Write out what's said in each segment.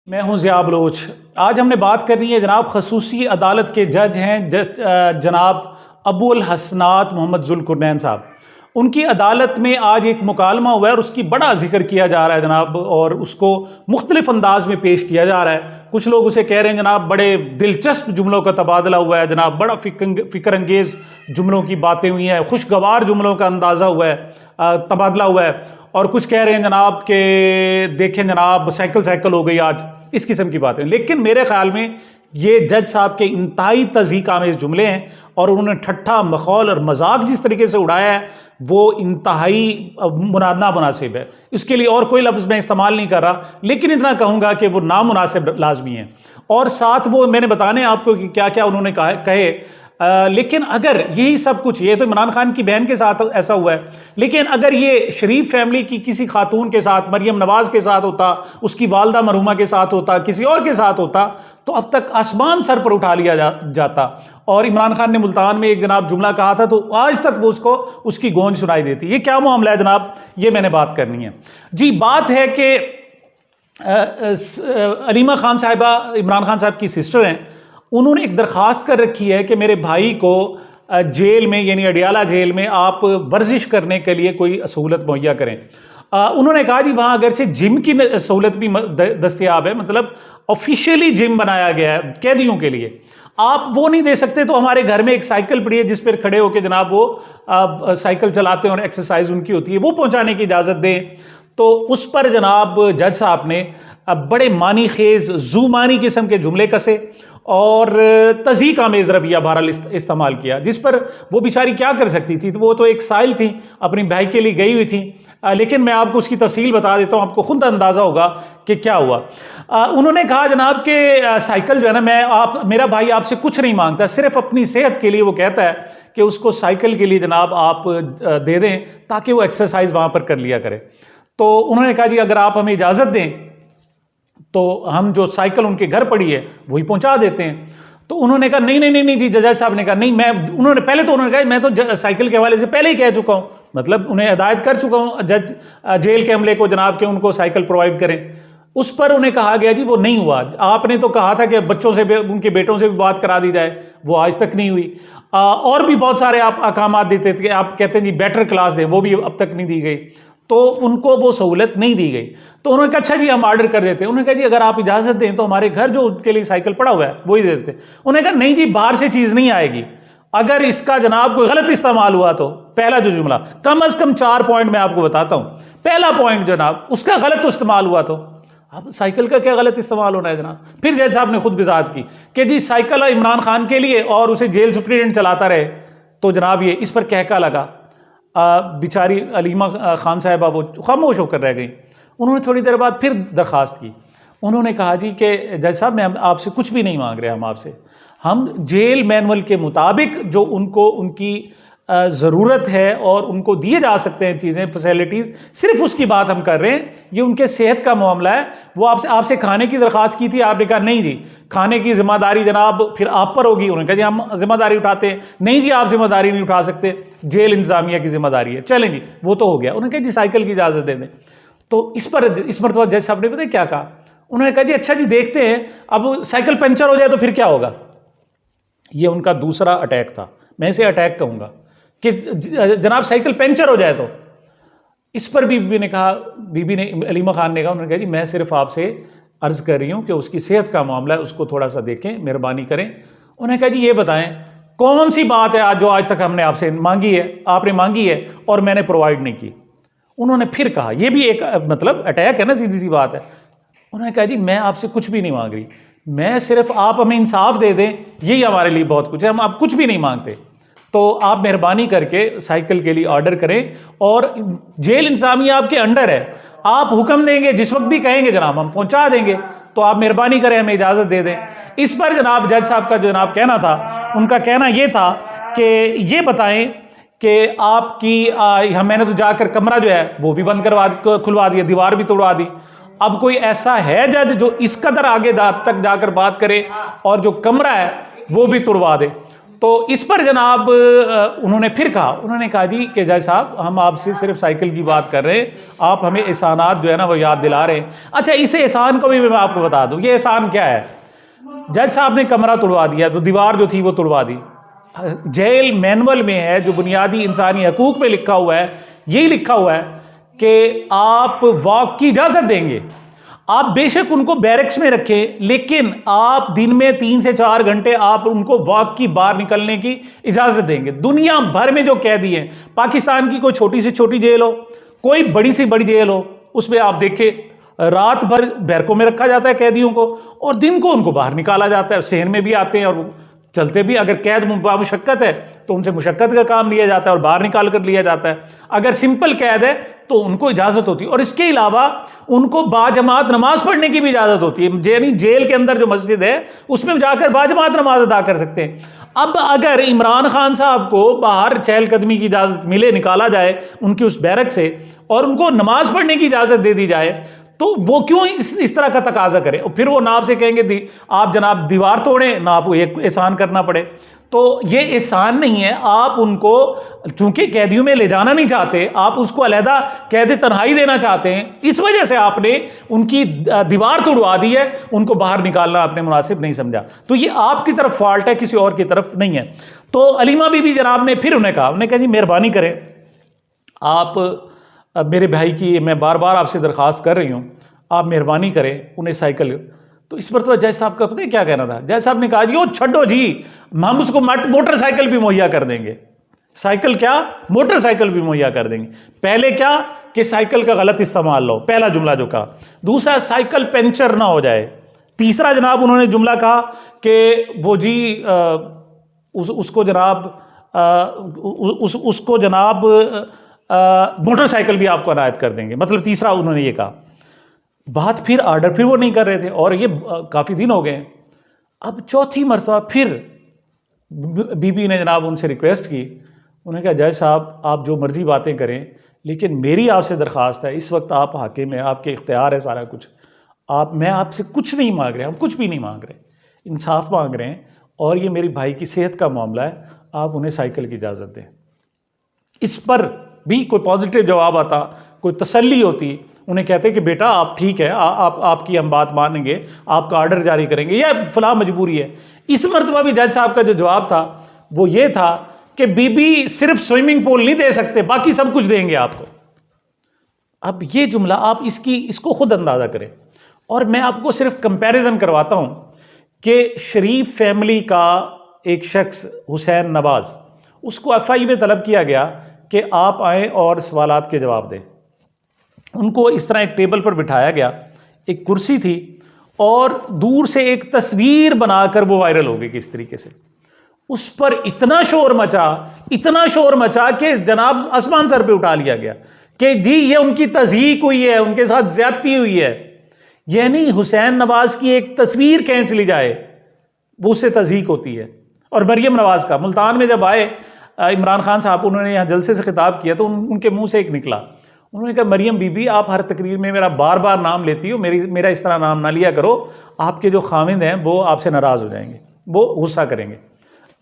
मैं हूं ज़िया बलोच। आज हमने बात करनी है जनाब खसूसी अदालत के जज हैं जनाब अबुल हसनात मोहम्मद जुल्कुरनैन साहब। उनकी अदालत में आज एक मुकालमा हुआ है और उसकी बड़ा जिक्र किया जा रहा है जनाब, और उसको मुख्तलिफ अंदाज में पेश किया जा रहा है। कुछ लोग उसे कह रहे हैं जनाब बड़े दिलचस्प जुमलों का तबादला हुआ है जनाब, बड़ा फ़िक्र अंगेज़ जुमलों की बातें हुई हैं, खुशगवार जुमलों का अंदाज़ा हुआ है, तबादला हुआ है। और कुछ कह रहे हैं जनाब के देखें जनाब साइकिल हो गई आज, इस किस्म की बातें। लेकिन मेरे ख्याल में ये जज साहब के इंतहाई तज़हीक आमेज़ जुमले हैं और उन्होंने ठट्ठा मखौल और मजाक जिस तरीके से उड़ाया है वो इंतहाई नामुनासिब है। इसके लिए और कोई लफ्ज़ मैं इस्तेमाल नहीं कर रहा, लेकिन इतना कहूँगा कि वो नामुनासिब लाजमी है। और साथ वो मैंने बताने आपको कि क्या क्या उन्होंने कहे। लेकिन अगर यही सब कुछ, ये तो इमरान खान की बहन के साथ ऐसा हुआ है, लेकिन अगर ये शरीफ फैमिली की किसी खातून के साथ, मरियम नवाज के साथ होता, उसकी वालदा मरहुमा के साथ होता, किसी और के साथ होता, तो अब तक आसमान सर पर उठा लिया जाता। और इमरान खान ने मुल्तान में एक जनाब जुमला कहा था तो आज तक वो उसको उसकी गूंज सुनाई देती। ये क्या मामला है जनाब, ये मैंने बात करनी है जी। बात है कि अलीमा खान साहिबा इमरान खान साहब की सिस्टर हैं। उन्होंने एक दरख्वास्त कर रखी है कि मेरे भाई को जेल में, यानी अडियाला जेल में, आप वर्जिश करने के लिए कोई सहूलत मुहैया करें। उन्होंने कहा जी वहाँ अगरचे जिम की सहूलत भी दस्तयाब है, मतलब ऑफिशियली जिम बनाया गया है कैदियों के लिए, आप वो नहीं दे सकते तो हमारे घर में एक साइकिल पड़ी है जिस पर खड़े होकर जनाब वो साइकिल चलाते हैं और एक्सरसाइज उनकी होती है, वो पहुँचाने की इजाज़त दें। तो उस पर जनाब जज साहब ने बड़े मानी खेज जूमानी किस्म के जुमले कसे और तज़हीक आमेज़ रवैया बहरहाल इस्तेमाल किया, जिस पर वो बेचारी क्या कर सकती थी। तो वो तो एक साइल थी, अपनी भाई के लिए गई हुई थी। लेकिन मैं आपको उसकी तफसील बता देता हूँ, आपको खुद अंदाज़ा होगा कि क्या हुआ। उन्होंने कहा जनाब कि साइकिल जो है ना, मेरा भाई आपसे कुछ नहीं मांगता, सिर्फ अपनी सेहत के लिए वो कहता है कि उसको साइकिल के लिए जनाब आप दे दें ताकि वो एक्सरसाइज वहाँ पर कर लिया करे। तो उन्होंने कहा जी अगर आप हमें इजाज़त दें तो हम जो साइकिल उनके घर पड़ी है वही पहुंचा देते हैं। तो उन्होंने कहा नहीं जी। जज साहब ने कहा नहीं, उन्होंने कहा मैं तो साइकिल के हवाले से पहले ही कह चुका हूं, मतलब उन्हें हिदायत कर चुका हूं जज जेल के अमले को जनाब के उनको साइकिल प्रोवाइड करें। उस पर उन्हें कहा गया जी वो नहीं हुआ, आपने तो कहा था कि बच्चों से भी, उनके बेटों से भी बात करा दी जाए, वो आज तक नहीं हुई। और भी बहुत सारे आप अहकामात देते थे, आप कहते हैं जी बेटर क्लास दें, वो भी अब तक नहीं दी गई, तो उनको वो सहूलत नहीं दी गई। तो उन्होंने कहा अच्छा जी हम ऑर्डर कर देते हैं। उन्होंने कहा जी अगर आप इजाज़त दें तो हमारे घर जो उनके लिए साइकिल पड़ा हुआ है वही दे देते। उन्होंने कहा नहीं जी बाहर से चीज़ नहीं आएगी, अगर इसका जनाब कोई गलत इस्तेमाल हुआ तो। पहला जो जुमला, कम अज़ कम 4 पॉइंट मैं आपको बताता हूँ। पहला पॉइंट जनाब, उसका गलत इस्तेमाल हुआ तो अब साइकिल का क्या गलत इस्तेमाल होना है जनाब। फिर जज साहब ने खुद वजाहत की कि जी साइकिल इमरान खान के लिए और उसे जेल सुप्रीडेंट चलाता रहे, तो जनाब ये इस पर कहका लगा। बेचारी अलीमा खान साहिबा वो खामोश होकर रह गई। उन्होंने थोड़ी देर बाद फिर दरख्वास्त की। उन्होंने कहा जी कि जज साहब मैं आपसे कुछ भी नहीं मांग रहे, हम जेल मैनुअल के मुताबिक जो उनको उनकी ज़रूरत है और उनको दिए जा सकते हैं चीज़ें, फैसिलिटीज़, सिर्फ उसकी बात हम कर रहे हैं। ये उनके सेहत का मामला है। वो आपसे खाने की दरख्वास्त की थी, आपने कहा नहीं जी खाने की जिम्मेदारी जनाब फिर आप पर होगी। उन्होंने कहा जी हम जिम्मेदारी उठाते हैं। नहीं जी आप जिम्मेदारी नहीं उठा सकते, जेल इंतज़ामिया की जिम्मेदारी है। चलें जी वो तो हो गया। उन्होंने कहा जी साइकिल की इजाज़त दे दें। तो इस मरतबा जज साहब ने पता क्या कहा, उन्होंने कहा जी अच्छा जी देखते हैं, अब साइकिल पंचर हो जाए तो फिर क्या होगा। ये उनका दूसरा अटैक था, मैं इसे अटैक कहूँगा कि जनाब साइकिल पंचर हो जाए तो। इस पर बीबी ने अलीमा खान ने कहा, उन्होंने कहा जी मैं सिर्फ आपसे अर्ज़ कर रही हूँ कि उसकी सेहत का मामला है, उसको थोड़ा सा देखें, मेहरबानी करें। उन्होंने कहा जी ये बताएं कौन सी बात है जो आज तक हमने आपसे मांगी है, आपने मांगी है और मैंने प्रोवाइड नहीं की। उन्होंने फिर कहा, यह भी एक मतलब अटैक है ना, सीधी सी बात है। उन्होंने कहा जी मैं आपसे कुछ भी नहीं मांग रही, मैं सिर्फ आप हमें इंसाफ दे दें, यही हमारे लिए बहुत कुछ है, हम आप कुछ भी नहीं मांगते। तो आप मेहरबानी करके साइकिल के लिए ऑर्डर करें और जेल इंतजामिया आपके अंडर है, आप हुक्म देंगे जिस वक्त भी कहेंगे जनाब हम पहुंचा देंगे, तो आप मेहरबानी करें हमें इजाज़त दे दें। इस पर जनाब जज साहब का जो जनाब कहना था, उनका कहना यह था कि ये बताएं कि आपकी मैंने तो जाकर कमरा जो है वो भी बंद खुलवा दिया, दीवार भी तोड़वा दी। अब कोई ऐसा है जज जो इस कदर आगे तक जाकर बात करे और जो कमरा है वो भी तोड़वा दे। तो इस पर जनाब उन्होंने फिर कहा, उन्होंने कहा जी कि जज साहब हम आपसे सिर्फ साइकिल की बात कर रहे हैं, आप हमें एहसानात जो है ना वो याद दिला रहे हैं। अच्छा, इस एहसान को भी मैं आपको बता दूं, ये एहसान क्या है। जज साहब ने कमरा तुड़वा दिया, तो दीवार जो थी वो तुड़वा दी। जेल मैनुअल में है, जो बुनियादी इंसानी हकूक में लिखा हुआ है, यही लिखा हुआ है कि आप वॉक की इजाज़त देंगे। आप बेशक उनको बैरक्स में रखें, लेकिन आप दिन में 3 से 4 घंटे आप उनको वॉक की बाहर निकलने की इजाज़त देंगे। दुनिया भर में जो कैदी हैं, पाकिस्तान की कोई छोटी से छोटी जेल हो, कोई बड़ी सी बड़ी जेल हो, उसमें आप देखें रात भर बैरकों में रखा जाता है कैदियों को, और दिन को उनको बाहर निकाला जाता है। सहन में भी आते हैं और चलते भी। अगर कैद मुशक्कत है तो उनसे मुशक्कत का काम लिया जाता है और बाहर निकाल कर लिया जाता है। अगर सिंपल कैद है तो उनको इजाज़त होती है, और इसके अलावा उनको बाजमात नमाज पढ़ने की भी इजाज़त होती है। यानी जेल के अंदर जो मस्जिद है उसमें जाकर बाजमात नमाज अदा कर सकते हैं। अब अगर इमरान खान साहब को बाहर चहलकदमी की इजाज़त मिले, निकाला जाए उनकी उस बैरक से, और उनको नमाज पढ़ने की इजाज़त दे दी जाए, तो वो क्यों इस तरह का तकाजा करे। और फिर वो ना आपसे कहेंगे आप जनाब दीवार तोड़ें, ना आपको एक एहसान करना पड़े। तो ये एहसान नहीं है। आप उनको चूंकि कैदियों में ले जाना नहीं चाहते, आप उसको अलहदा कैद तन्हाई देना चाहते हैं, इस वजह से आपने उनकी दीवार तोड़वा दी है, उनको बाहर निकालना आपने मुनासिब नहीं समझा। तो ये आपकी तरफ फॉल्ट है, किसी और की तरफ नहीं है। तो अलीमा बीबी जनाब ने फिर उन्हें कहा जी मेहरबानी करें, आप मेरे भाई की मैं बार बार आपसे दरख्वास्त कर रही हूँ, आप मेहरबानी करें उन्हें साइकिल। तो इस पर तो जज साहब का पता है क्या कहना था। जज साहब ने कहा जी ओ छड्डो जी, हम उसको मोटरसाइकिल भी मुहैया कर देंगे। साइकिल क्या, मोटरसाइकिल भी मुहैया कर देंगे। पहले क्या कि साइकिल का गलत इस्तेमाल लो, पहला जुमला जो कहा। दूसरा, साइकिल पंचर ना हो जाए। तीसरा जनाब उन्होंने जुमला कहा कि वो जी उसको जनाब मोटरसाइकिल भी आपको अनायत कर देंगे। मतलब तीसरा उन्होंने ये कहा। बात फिर आर्डर फिर वो नहीं कर रहे थे, और ये काफ़ी दिन हो गए। अब चौथी मरतबा फिर बीबी ने जनाब उनसे रिक्वेस्ट की। उन्होंने कहा जज साहब आप जो मर्जी बातें करें, लेकिन मेरी आपसे दरख्वास्त है, इस वक्त आप हाकिम हैं, आपके इख्तियार है सारा कुछ, मैं आपसे कुछ नहीं मांग रहे, हम कुछ भी नहीं मांग रहे, इंसाफ मांग रहे हैं, और ये मेरी भाई की सेहत का मामला है, आप उन्हें साइकिल की इजाज़त दें। इस पर भी कोई पॉजिटिव जवाब आता, कोई तसल्ली होती, उन्हें कहते कि बेटा आप ठीक है, आपकी हम बात मानेंगे, आपका ऑर्डर जारी करेंगे, या फलां मजबूरी है। इस मरतबा भी जज साहब का जो जवाब था वो ये था कि बीबी सिर्फ स्विमिंग पूल नहीं दे सकते, बाकी सब कुछ देंगे आपको। अब ये जुमला आप इसको खुद अंदाज़ा करें। और मैं आपको सिर्फ कंपैरिजन करवाता हूँ कि शरीफ फैमिली का एक शख्स हुसैन नवाज, उसको FI में तलब किया गया कि आप आएँ और सवालात के जवाब दें। उनको इस तरह एक टेबल पर बिठाया गया, एक कुर्सी थी, और दूर से एक तस्वीर बनाकर वो वायरल हो गई किस तरीके से। उस पर इतना शोर मचा कि जनाब आसमान सर पे उठा लिया गया कि जी ये उनकी तज़हीक हुई है, उनके साथ ज्यादती हुई है। यानी हुसैन नवाज की एक तस्वीर खींच ली जाए, वो उससे तज़हीक होती है। और मरियम नवाज का मुल्तान में जब आए इमरान खान साहब, उन्होंने यहाँ जलसे से खिताब किया, तो उनके मुंह से एक निकला, उन्होंने कहा मरियम बीबी आप हर तकरीर में मेरा बार बार नाम लेती हो, मेरा इस तरह नाम ना लिया करो, आपके जो खामिंद हैं वो आपसे नाराज़ हो जाएंगे, वो गुस्सा करेंगे।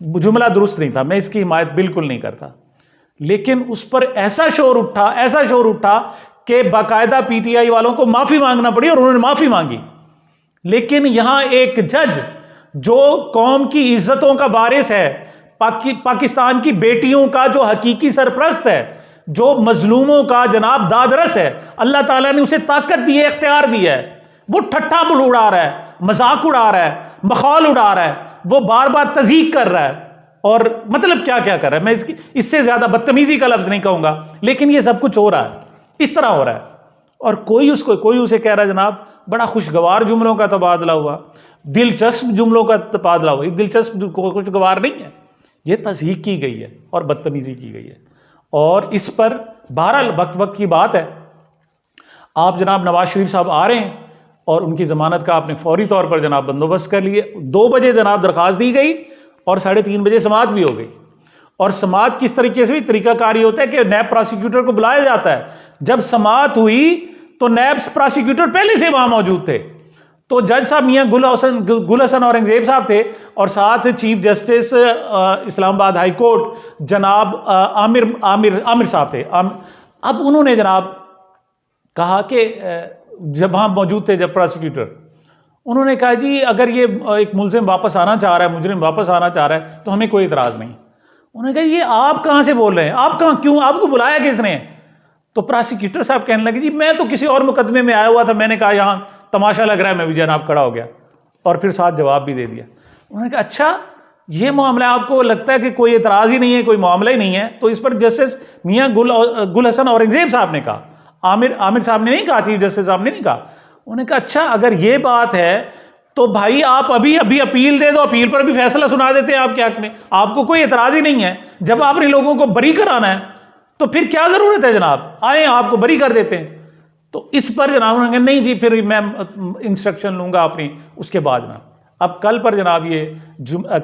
जुमला दुरुस्त नहीं था, मैं इसकी हिमायत बिल्कुल नहीं करता, लेकिन उस पर ऐसा शोर उठा कि बाकायदा PTI वालों को माफ़ी मांगना पड़ी, और उन्होंने माफ़ी मांगी। लेकिन यहाँ एक जज जो कौम की इज्जतों का वारिस है, पाकिस्तान की बेटियों का जो हकीकी सरप्रस्त है, जो मजलूमों का जनाब दादरस है, अल्लाह ताला ने उसे ताकत दी है, इख्तियार दिया है, वो ठट्ठा उड़ा रहा है, मजाक उड़ा रहा है, मखौल उड़ा रहा है, वो बार बार तज़हीक कर रहा है, और मतलब क्या क्या कर रहा है, मैं इससे ज्यादा बदतमीजी का लफ्ज नहीं कहूंगा, लेकिन ये सब कुछ हो रहा है, इस तरह हो रहा है। और कोई उसे कह रहा है जनाब बड़ा खुशगवार जुमलों का तबादला हुआ, दिलचस्प जुमलों का तबादला हुआ। दिलचस्प खुशगवार नहीं है, यह तज़हीक की गई है और बदतमीजी की गई है। और इस पर बहरहाल वक्त की बात है, आप जनाब नवाज शरीफ साहब आ रहे हैं, और उनकी ज़मानत का आपने फौरी तौर पर जनाब बंदोबस्त कर लिए। 2 बजे जनाब दरख्वास्त दी गई, और 3:30 बजे समाअत भी हो गई। और समाअत किस तरीके से हुई, तरीकाकारी होता है कि नैब प्रोसिक्यूटर को बुलाया जाता है। जब समाअत हुई तो नैब प्रोसिक्यूटर पहले से वहां मौजूद थे, तो जज साहब मियाँ गुल हसन औरंगजेब साहब थे और साथ chief justice Islamabad high court जनाब आमिर साहब थे। अब उन्होंने जनाब कहा कि जब वहाँ मौजूद थे जब प्रोसिक्यूटर, उन्होंने कहा जी अगर ये एक मुलजिम वापस आना चाह रहा है, मुजरिम वापस आना चाह रहा है तो हमें कोई इतराज़ नहीं। उन्होंने कहा ये आप कहाँ से बोल रहे हैं, आप कहाँ, क्यों, आपको बुलाया किसने? तो प्रोसिक्यूटर साहब कहने लगे जी मैं तो किसी और मुकदमे में आया हुआ था, मैंने कहा यहाँ तमाशा लग रहा है, मैं भी जनाब खड़ा हो गया, और फिर साथ जवाब भी दे दिया। उन्होंने कहा अच्छा ये मामला, आपको लगता है कि कोई एतराज़ ही नहीं है, कोई मामला ही नहीं है? तो इस पर जस्टिस मियाँ गुल हसन औरंगजेब साहब ने कहा, आमिर साहब ने नहीं कहा, चीफ जस्टिस साहब ने नहीं कहा। उन्होंने कहा अच्छा अगर ये बात है तो भाई आप अभी अपील दे दो, अपील पर भी फैसला सुना देते हैं आपके हक में, आपको कोई एतराज़ ही नहीं है। जब आपने लोगों को बरी कराना है तो फिर क्या ज़रूरत है जनाब, आए आपको बरी कर देते हैं। तो इस पर जनाब उन्होंने कहा नहीं जी फिर मैं इंस्ट्रक्शन लूँगा अपनी, उसके बाद ना। अब कल पर जनाब ये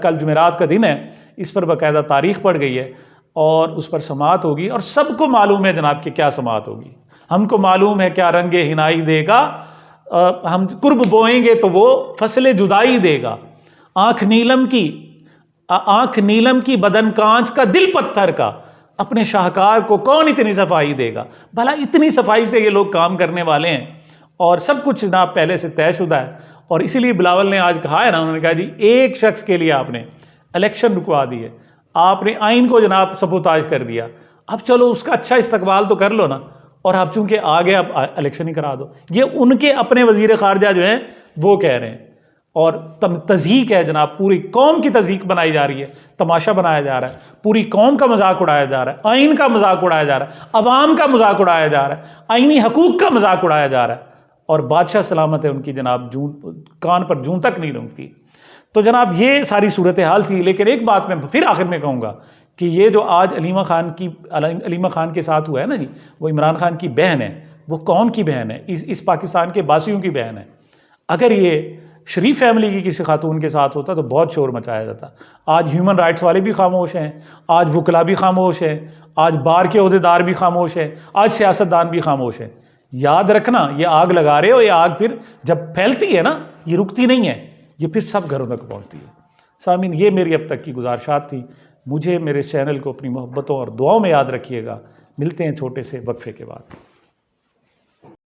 कल जुमेरात का दिन है, इस पर बाकायदा तारीख पड़ गई है और उस पर समाअत होगी, और सबको मालूम है जनाब कि क्या समाअत होगी। हमको मालूम है क्या रंगे हिनाई देगा, हम कुर्ब बोएंगे तो वो फसले जुदाई देगा। आंख नीलम की बदन कांच का दिल पत्थर का, अपने शाहकार को कौन इतनी सफाई देगा। भला इतनी सफाई से ये लोग काम करने वाले हैं और सब कुछ जनाब पहले से तयशुदा है। और इसीलिए बिलावल ने आज कहा है ना, उन्होंने कहा जी एक शख्स के लिए आपने इलेक्शन रुकवा दी है, आपने आइन को जनाब सबूताज कर दिया, अब चलो उसका अच्छा इस्तकबाल तो कर लो ना, और आप चूंकि आ गए अब इलेक्शन ही करा दो। ये उनके अपने वजीर खारजा जो हैं वो कह रहे हैं, और तज़हीक है जनाब, पूरी कौम की तज़हीक बनाई जा रही है, तमाशा बनाया जा रहा है, पूरी कौम का मजाक उड़ाया जा रहा है, आइन का मजाक उड़ाया जा रहा है, अवाम का मजाक उड़ाया जा रहा है, आइनी हकूक़ का मजाक उड़ाया जा रहा है, और बादशाह सलामत है उनकी जनाब कान पर जूं तक नहीं रुकती। तो जनाब ये सारी सूरत हाल थी। लेकिन एक बात मैं फिर आखिर में कहूँगा कि ये जो आज अलीमा खान के साथ हुआ है ना जी, वो इमरान खान की बहन है, वो कौन की बहन है? इस पाकिस्तान के बासियों की बहन है। अगर ये शरीफ फैमिली की किसी खातून के साथ होता तो बहुत शोर मचाया जाता। आज ह्यूमन राइट्स वाले भी खामोश हैं, आज वकला भी खामोश हैं, आज बार के ओहदेदार भी खामोश हैं, आज सियासतदान भी खामोश हैं। याद रखना, ये आग लगा रहे हो, ये आग फिर जब फैलती है ना, ये रुकती नहीं है, ये फिर सब घरों तक पहुँचती है। सामीन, ये मेरी अब तक की गुजारिशात थी। मुझे मेरे चैनल को अपनी मोहब्बतों और दुआओं में याद रखिएगा। मिलते हैं छोटे से वक्फे के बाद।